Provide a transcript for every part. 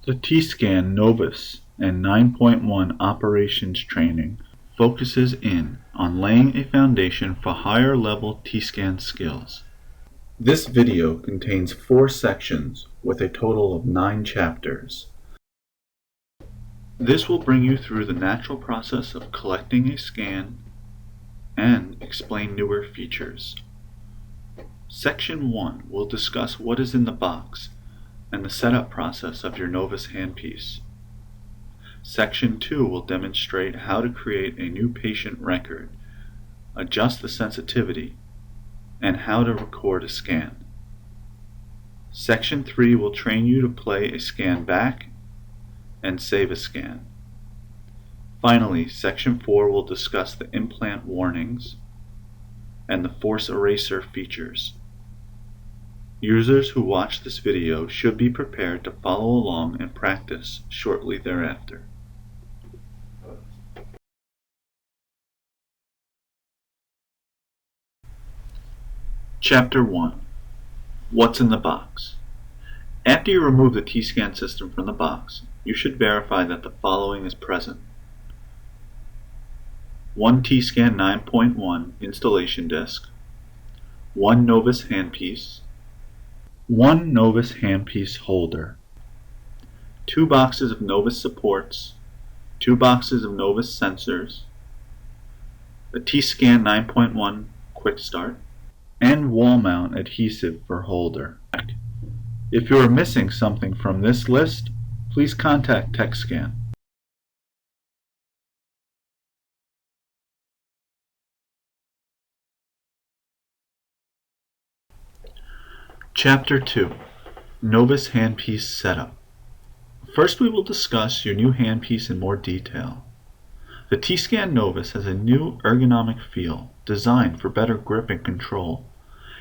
The Tscan Novus and 9.1 operations training focuses in on laying a foundation for higher level Tscan skills. This video contains 4 sections with a total of 9 chapters. This will bring you through the natural process of collecting a scan and explain newer features. Section 1 will discuss what is in the box and the setup process of your Novus handpiece. Section 2 will demonstrate how to create a new patient record, adjust the sensitivity, and how to record a scan. Section 3 will train you to play a scan back and save a scan. Finally, Section 4 will discuss the implant warnings and the force eraser features. Users who watch this video should be prepared to follow along and practice shortly thereafter. Chapter 1. What's in the box? After you remove the Tscan system from the box, you should verify that the following is present. 1 Tscan 9.1 installation disc, 1 Novus handpiece, 1 Novus handpiece holder, 2 boxes of Novus supports, 2 boxes of Novus sensors, a Tscan 9.1 quick start, and wall mount adhesive for holder. If you are missing something from this list, please contact Tscan. Chapter 2. Novus handpiece setup. First we will discuss your new handpiece in more detail. The Tscan Novus has a new ergonomic feel designed for better grip and control.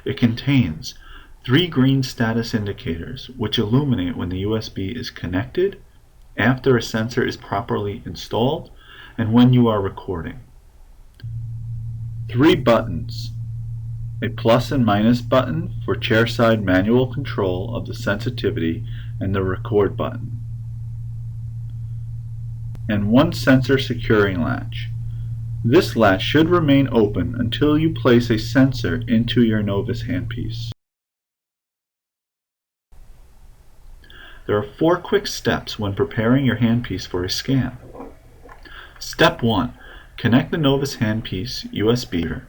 It contains 3 green status indicators which illuminate when the USB is connected, after a sensor is properly installed, and when you are recording. 3 buttons. A plus and minus button for chairside manual control of the sensitivity and the record button. And 1 sensor securing latch. This latch should remain open until you place a sensor into your Novus handpiece. There are 4 quick steps when preparing your handpiece for a scan. Step 1. Connect the Novus handpiece USB.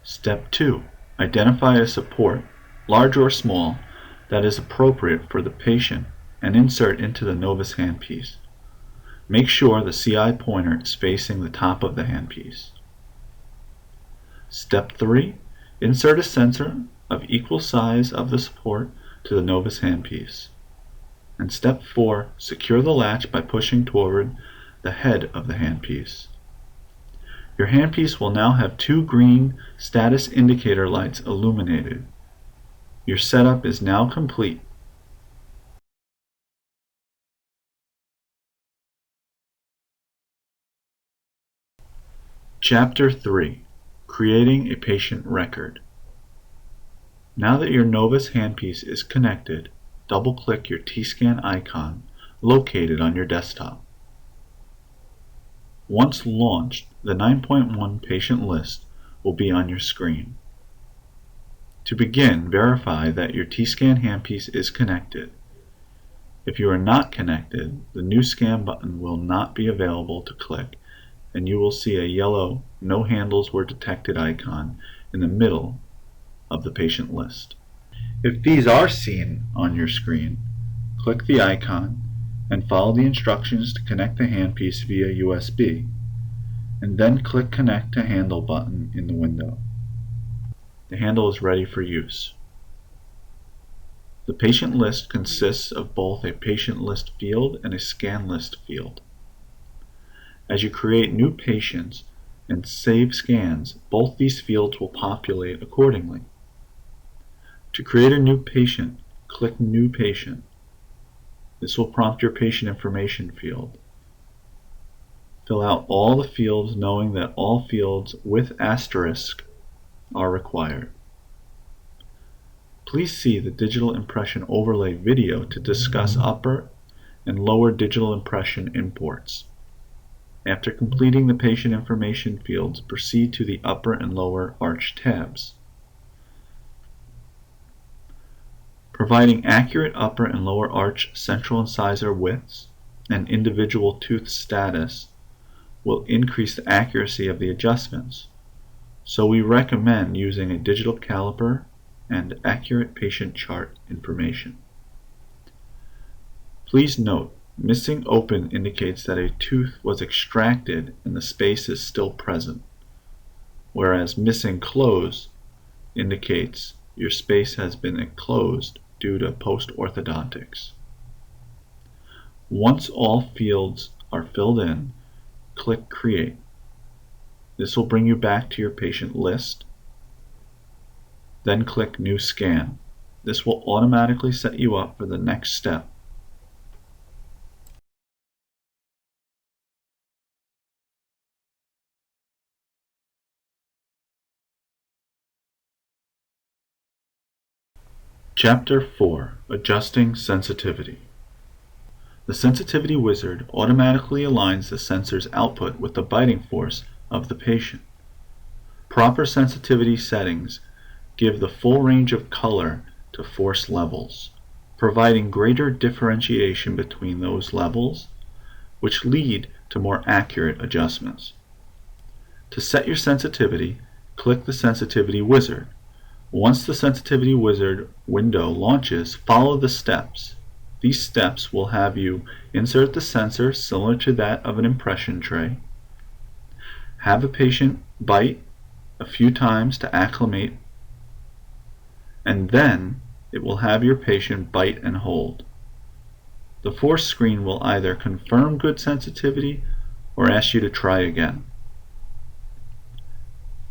Step 2. Identify a support, large or small, that is appropriate for the patient and insert into the Novus handpiece. Make sure the CI pointer is facing the top of the handpiece. Step 3. Insert a sensor of equal size of the support to the Novus handpiece. And Step 4. Secure the latch by pushing toward the head of the handpiece. Your handpiece will now have 2 green status indicator lights illuminated. Your setup is now complete. Chapter 3. Creating a patient record. Now that your Novus handpiece is connected, double-click your Tscan icon located on your desktop. Once launched, the 9.1 patient list will be on your screen. To begin, verify that your Tscan handpiece is connected. If you are not connected, the new scan button will not be available to click, and you will see a yellow "No handles were detected" icon in the middle of the patient list. If these are seen on your screen, click the icon and follow the instructions to connect the handpiece via USB, and then click Connect to Handle button in the window. The handle is ready for use. The patient list consists of both a patient list field and a scan list field. As you create new patients and save scans, both these fields will populate accordingly. To create a new patient, click New Patient. This will prompt your patient information field. Fill out all the fields knowing that all fields with asterisk are required. Please see the digital impression overlay video to discuss upper and lower digital impression imports. After completing the patient information fields, proceed to the upper and lower arch tabs. Providing accurate upper and lower arch central incisor widths and individual tooth status will increase the accuracy of the adjustments, so we recommend using a digital caliper and accurate patient chart information. Please note, missing open indicates that a tooth was extracted and the space is still present, whereas missing close indicates your space has been enclosed due to post-orthodontics. Once all fields are filled in, click Create. This will bring you back to your patient list. Then click New Scan. This will automatically set you up for the next step. Chapter 4: Adjusting Sensitivity. The sensitivity wizard automatically aligns the sensor's output with the biting force of the patient. Proper sensitivity settings give the full range of color to force levels, providing greater differentiation between those levels, which lead to more accurate adjustments. To set your sensitivity, click the Sensitivity Wizard. Once the Sensitivity Wizard window launches, follow the steps. These steps will have you insert the sensor similar to that of an impression tray, have a patient bite a few times to acclimate, and then it will have your patient bite and hold. The force screen will either confirm good sensitivity or ask you to try again.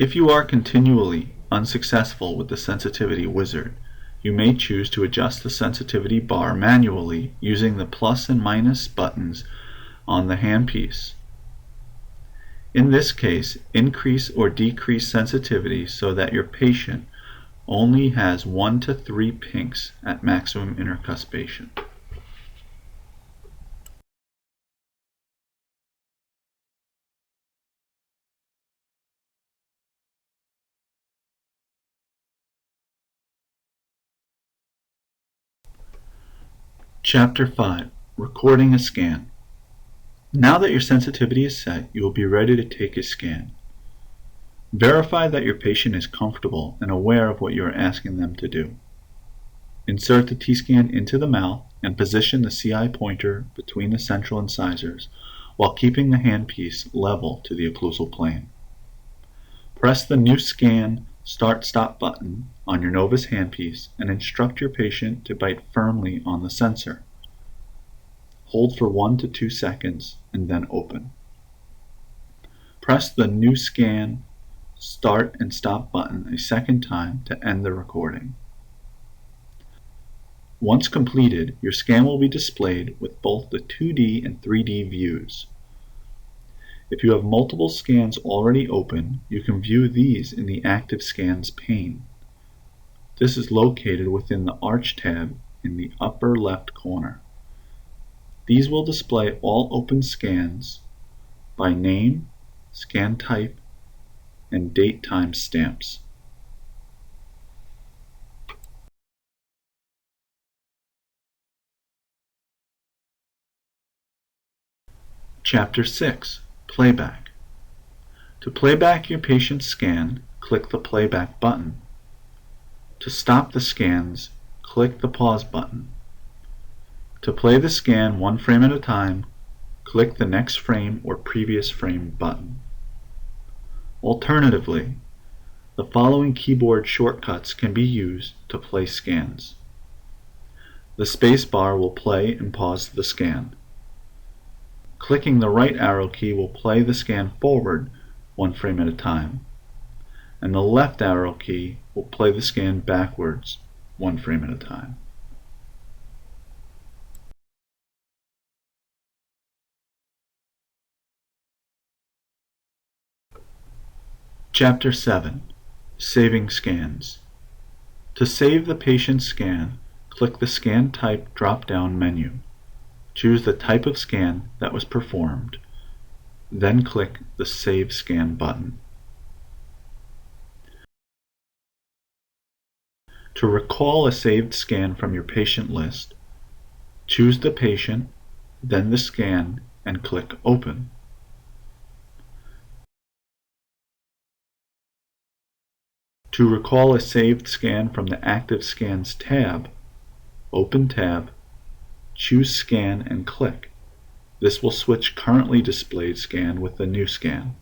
If you are continually unsuccessful with the Sensitivity Wizard, you may choose to adjust the sensitivity bar manually using the plus and minus buttons on the handpiece. In this case, increase or decrease sensitivity so that your patient only has 1 to 3 pinks at maximum intercuspation. Chapter 5: Recording a Scan. Now that your sensitivity is set, you will be ready to take a scan. Verify that your patient is comfortable and aware of what you are asking them to do. Insert the Tscan into the mouth and position the CI pointer between the central incisors while keeping the handpiece level to the occlusal plane. Press the New Scan Start-Stop button on your Novus handpiece and instruct your patient to bite firmly on the sensor. Hold for 1 to 2 seconds and then open. Press the New Scan Start and Stop button a second time to end the recording. Once completed, your scan will be displayed with both the 2D and 3D views. If you have multiple scans already open, you can view these in the Active Scans pane. This is located within the Arch tab in the upper left corner. These will display all open scans by name, scan type, and date time stamps. Chapter 6: Playback. To playback your patient's scan, click the Playback button. To stop the scans, click the Pause button. To play the scan one frame at a time, click the Next Frame or Previous Frame button. Alternatively, the following keyboard shortcuts can be used to play scans. The space bar will play and pause the scan. Clicking the right arrow key will play the scan forward one frame at a time, and the left arrow key will play the scan backwards one frame at a time. Chapter 7: Saving Scans. To save the patient's scan, click the Scan Type drop-down menu. Choose the type of scan that was performed, then click the Save Scan button. To recall a saved scan from your patient list, choose the patient, then the scan, and click Open. To recall a saved scan from the Active Scans tab, open tab, choose Scan and click. This will switch currently displayed scan with the new scan.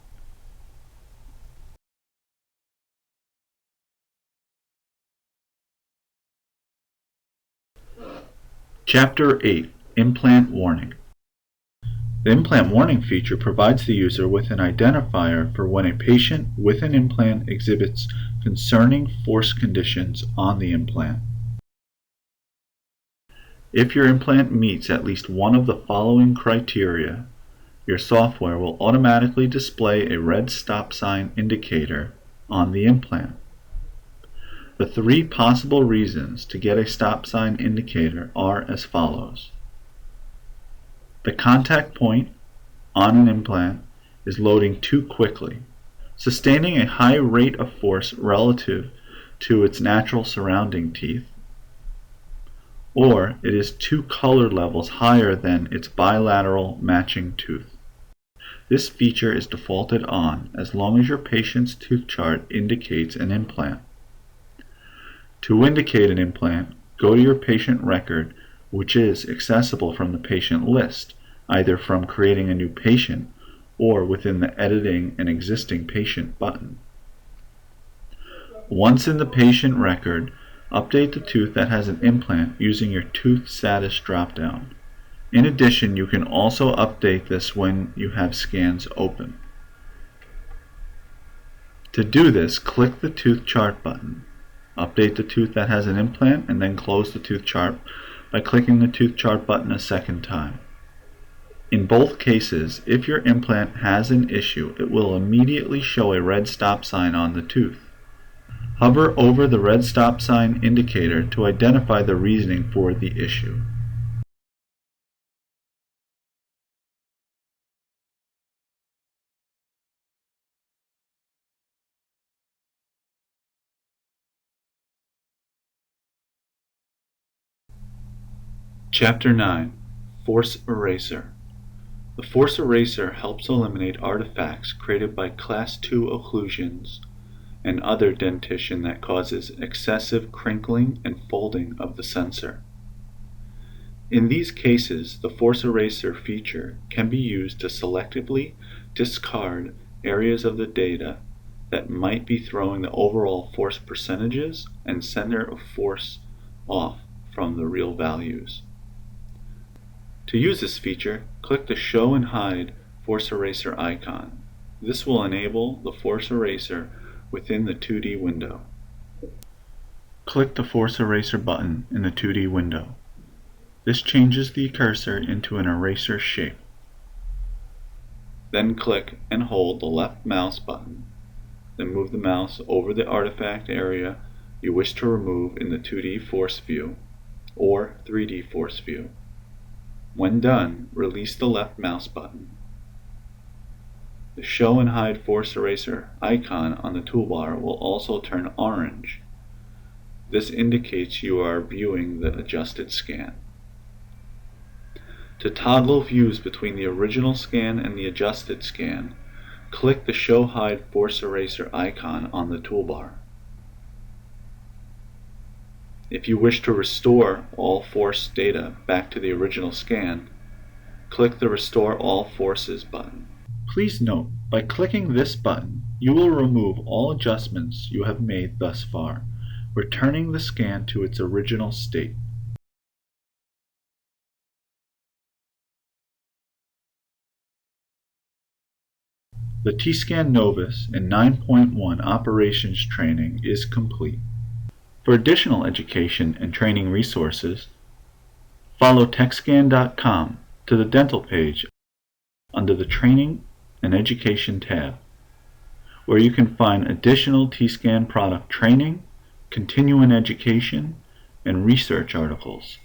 Chapter 8, Implant Warning. The Implant Warning feature provides the user with an identifier for when a patient with an implant exhibits concerning force conditions on the implant. If your implant meets at least one of the following criteria, your software will automatically display a red stop sign indicator on the implant. The three possible reasons to get a stop sign indicator are as follows. The contact point on an implant is loading too quickly, sustaining a high rate of force relative to its natural surrounding teeth, or it is two color levels higher than its bilateral matching tooth. This feature is defaulted on as long as your patient's tooth chart indicates an implant. To indicate an implant, go to your patient record, which is accessible from the patient list, either from creating a new patient or within the Editing an Existing Patient button. Once in the patient record, update the tooth that has an implant using your Tooth Status dropdown. In addition, you can also update this when you have scans open. To do this, click the Tooth Chart button. Update the tooth that has an implant and then close the tooth chart by clicking the Tooth Chart button a second time. In both cases, if your implant has an issue, it will immediately show a red stop sign on the tooth. Hover over the red stop sign indicator to identify the reasoning for the issue. Chapter 9, Force Eraser. The force eraser helps eliminate artifacts created by Class 2 occlusions and other dentition that causes excessive crinkling and folding of the sensor. In these cases, the force eraser feature can be used to selectively discard areas of the data that might be throwing the overall force percentages and center of force off from the real values. To use this feature, click the Show and Hide Force Eraser icon. This will enable the Force Eraser within the 2D window. Click the Force Eraser button in the 2D window. This changes the cursor into an eraser shape. Then click and hold the left mouse button. Then move the mouse over the artifact area you wish to remove in the 2D force view or 3D force view. When done, release the left mouse button. The Show and Hide Force Eraser icon on the toolbar will also turn orange. This indicates you are viewing the adjusted scan. To toggle views between the original scan and the adjusted scan, click the Show Hide Force Eraser icon on the toolbar. If you wish to restore all force data back to the original scan, click the Restore All Forces button. Please note, by clicking this button, you will remove all adjustments you have made thus far, returning the scan to its original state. The Tscan Novus and 9.1 operations training is complete. For additional education and training resources, follow Tscan.com to the dental page under the Training and Education tab, where you can find additional Tscan product training, continuing education, and research articles.